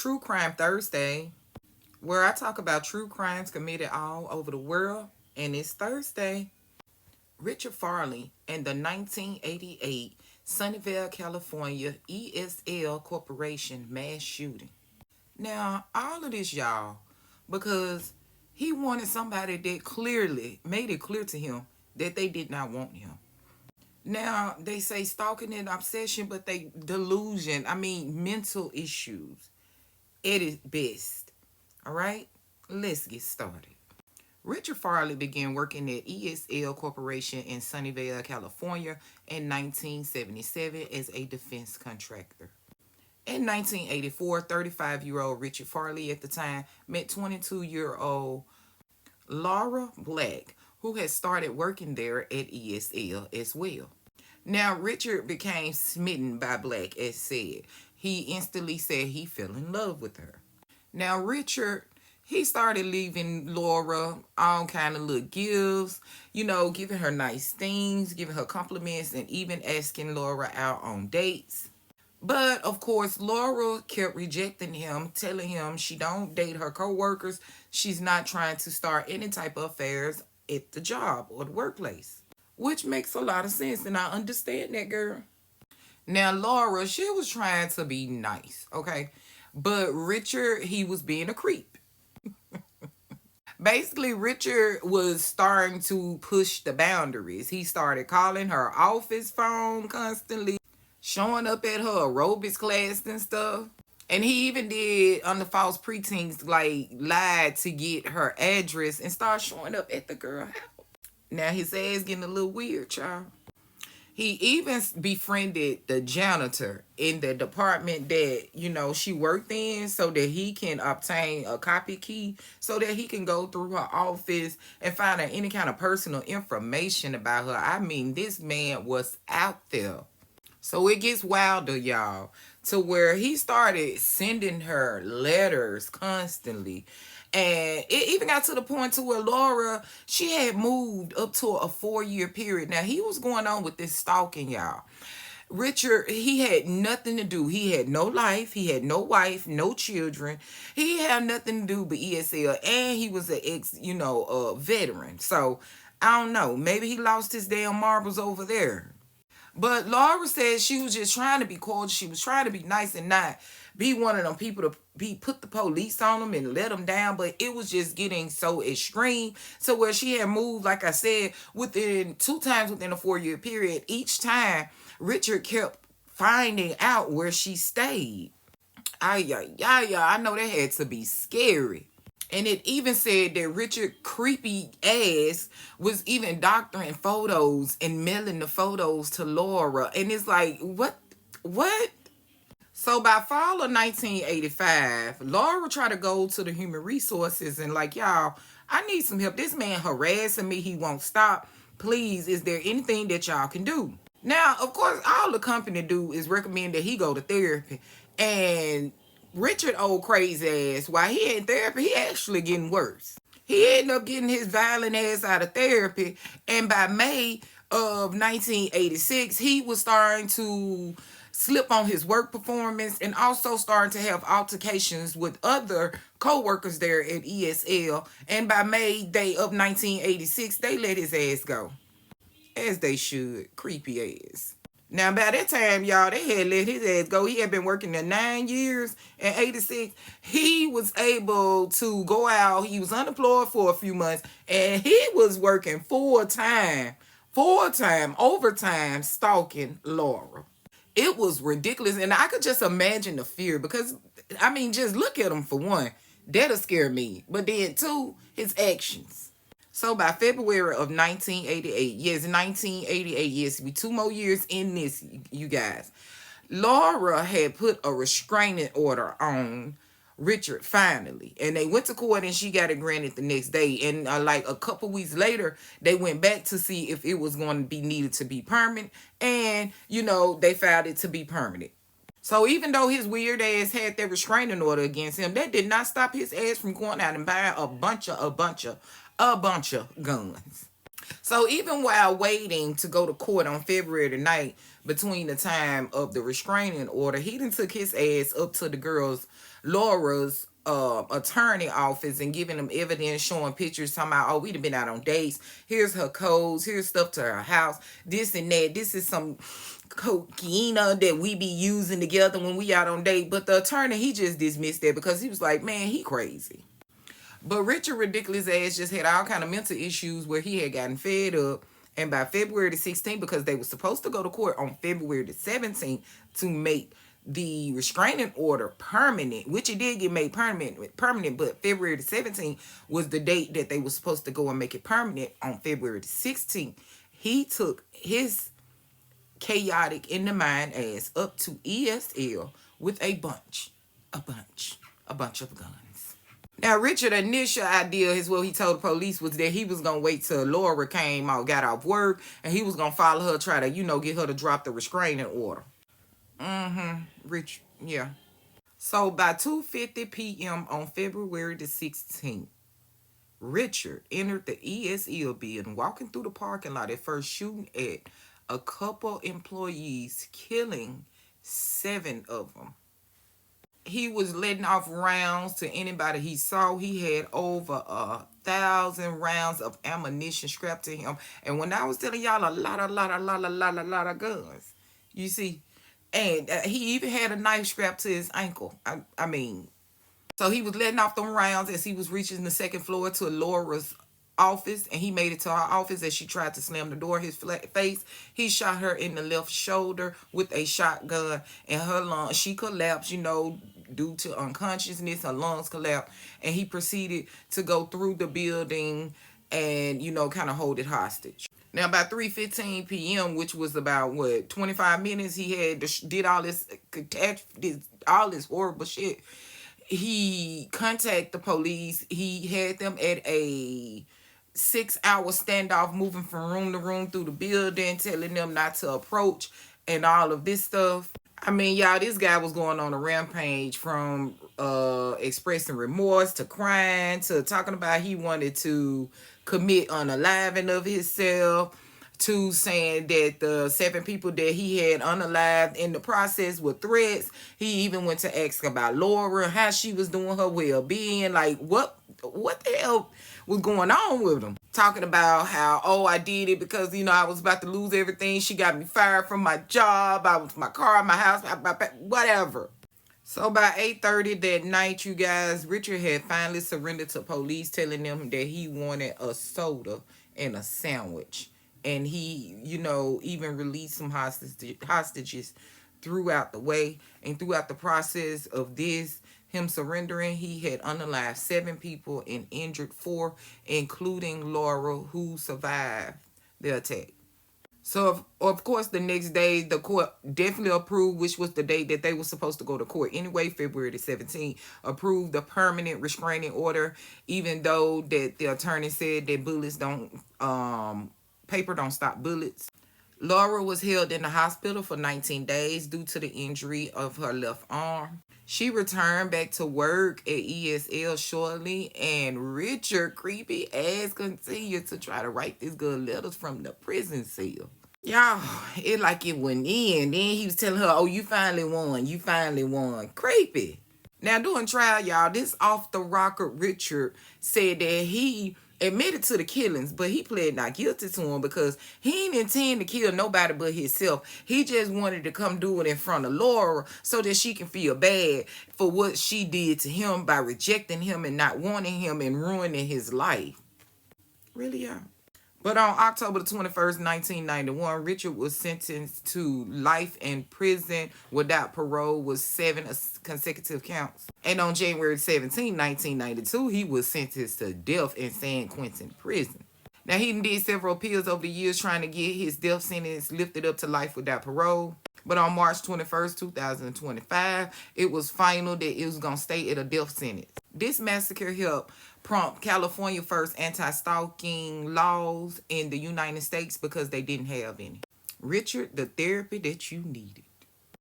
True Crime Thursday, where I talk about true crimes committed all over the world. And it's Thursday. Richard Farley and the 1988 Sunnyvale, California ESL Corporation mass shooting. Now, all of this, y'all, because he wanted somebody that clearly made it clear to him that they did not want him. Now, they say stalking and obsession, but they delusion, mental issues at its best. All right, let's get started. Richard Farley began working at ESL Corporation in Sunnyvale, California in 1977 as a defense contractor. In 1984, 35-year-old Richard Farley at the time met 22-year-old Laura Black, who had started working there at ESL as well. Now, Richard became smitten by Black, as said. He instantly said he fell in love with her. Now, Richard, he started leaving Laura all kind of little gifts, giving her nice things, giving her compliments, and even asking Laura out on dates. But, of course, Laura kept rejecting him, telling him she don't date her coworkers. She's not trying to start any type of affairs at the job or the workplace. Which makes a lot of sense, and I understand that, girl. Now, Laura, she was trying to be nice, okay? But Richard, he was being a creep. Basically, Richard was starting to push the boundaries. He started calling her office phone constantly, showing up at her aerobics class and stuff. And he even did, under false pretense, like lied to get her address and start showing up at the girl house. Now his ass getting a little weird, child. He even befriended the janitor in the department that, she worked in so that he can obtain a copy key so that he can go through her office and find out any kind of personal information about her. This man was out there. So it gets wilder, y'all, to where he started sending her letters constantly. And it even got to the point to where Laura, she had moved up to a 4-year period. Now, he was going on with this stalking, y'all. Richard, he had nothing to do. He had no life. He had no wife, no children. He had nothing to do but ESL. And he was an veteran. So, I don't know. Maybe he lost his damn marbles over there. But Laura said she was just trying to be cordial. She was trying to be nice and not be one of them people to put the police on them and let them down. But it was just getting so extreme. So where she had moved, like I said, within 2 times within a 4-year period, each time Richard kept finding out where she stayed. I know that had to be scary. And it even said that Richard creepy ass was even doctoring photos and mailing the photos to Laura. And it's like, what? So by fall of 1985, Laura tried to go to the human resources and like, y'all, I need some help. This man harassing me. He won't stop. Please, is there anything that y'all can do? Now, of course, all the company do is recommend that he go to therapy. And Richard, old crazy ass, while he in therapy, he actually getting worse. He ended up getting his violent ass out of therapy. And by May of 1986, he was starting to slip on his work performance and also starting to have altercations with other co-workers there at ESL. And by May day of 1986, they let his ass go. As they should. Creepy ass. Now, by that time, y'all, they had let his ass go. He had been working there 9 years. In 86, he was able to go out. He was unemployed for a few months. And he was working full-time, overtime, stalking Laura. It was ridiculous. And I could just imagine the fear. Because, just look at him for one. That'll scare me. But then, two, his actions. So by February of 1988, yes, 1988, yes, we 2 more years in this, you guys. Laura had put a restraining order on Richard finally. And they went to court and she got it granted the next day. And like a couple weeks later, they went back to see if it was going to be needed to be permanent. And, they found it to be permanent. So even though his weird ass had that restraining order against him, that did not stop his ass from going out and buying a bunch of guns. So even while waiting to go to court on February the 9th, between the time of the restraining order. He done took his ass up to the girl's, Laura's, attorney office and giving them evidence, showing pictures, talking about, oh, we done been out on dates. Here's her codes. Here's stuff to her house. This and that. This is some cocaine that we be using together when we out on date. But the attorney, he just dismissed that because he was like, man, he crazy. But Richard ridiculous ass just had all kind of mental issues where he had gotten fed up. And by February the 16th, because they were supposed to go to court on February the 17th to make the restraining order permanent, which it did get made permanent, but February the 17th was the date that they were supposed to go and make it permanent. On February the 16th, he took his chaotic in the mind ass up to ESL with a bunch of guns. Now, Richard's initial idea is what he told the police was that he was going to wait till Laura came out, got off work, and he was going to follow her, try to, get her to drop the restraining order. Rich, yeah. So by 2:50 p.m. on February the 16th, Richard entered the ESL building, walking through the parking lot at first, shooting at a couple employees, killing 7 of them. He was letting off rounds to anybody he saw. He had over 1,000 rounds of ammunition strapped to him. And when I was telling y'all, a lot of guns, you see. And he even had a knife strapped to his ankle. I mean, so he was letting off them rounds as he was reaching the second floor to Laura's office, and he made it to her office. As she tried to slam the door, his face, he shot her in the left shoulder with a shotgun, and her lungs, she collapsed, due to unconsciousness. Her lungs collapsed, and he proceeded to go through the building and, kind of hold it hostage. Now, by 3:15 p.m., which was about, 25 minutes, he had did all this horrible shit. He contacted the police. He had them at a 6-hour standoff, moving from room to room through the building, telling them not to approach and all of this stuff. I mean, y'all, this guy was going on a rampage, from expressing remorse to crying to talking about he wanted to commit unaliving of himself, to saying that the 7 people that he had unalived in the process were threats. He even went to ask about Laura, how she was doing, her well-being. Like, what the hell was going on with him? Talking about how, I did it because, I was about to lose everything. She got me fired from my job. My car, my house, whatever. So by 8:30 that night, you guys, Richard had finally surrendered to police, telling them that he wanted a soda and a sandwich. And he, even released some hostages throughout the way. And throughout the process of this, him surrendering, he had unalived 7 people and injured 4, including Laura, who survived the attack. So, of course, the next day, the court definitely approved, which was the date that they were supposed to go to court anyway, February the 17th, approved the permanent restraining order, even though that the attorney said that paper don't stop bullets. Laura was held in the hospital for 19 days due to the injury of her left arm. She returned back to work at ESL shortly, and Richard, creepy ass, continued to try to write this girl letters from the prison cell. Y'all, it like it went in. Then he was telling her, oh, you finally won. You finally won. Creepy. Now, during trial, y'all, this off-the-rocker Richard said that he admitted to the killings, but he pled not guilty to them because he didn't intend to kill nobody but himself. He just wanted to come do it in front of Laura so that she can feel bad for what she did to him by rejecting him and not wanting him and ruining his life. Really, yeah. But on October the 21st, 1991, Richard was sentenced to life in prison without parole with 7 consecutive counts. And on January 17, 1992, he was sentenced to death in San Quentin prison. Now, he did several appeals over the years trying to get his death sentence lifted up to life without parole. But on March 21st, 2025, it was final that it was going to stay at a death sentence. This massacre helped prompt California first anti-stalking laws in the United States because they didn't have any. Richard, the therapy that you needed.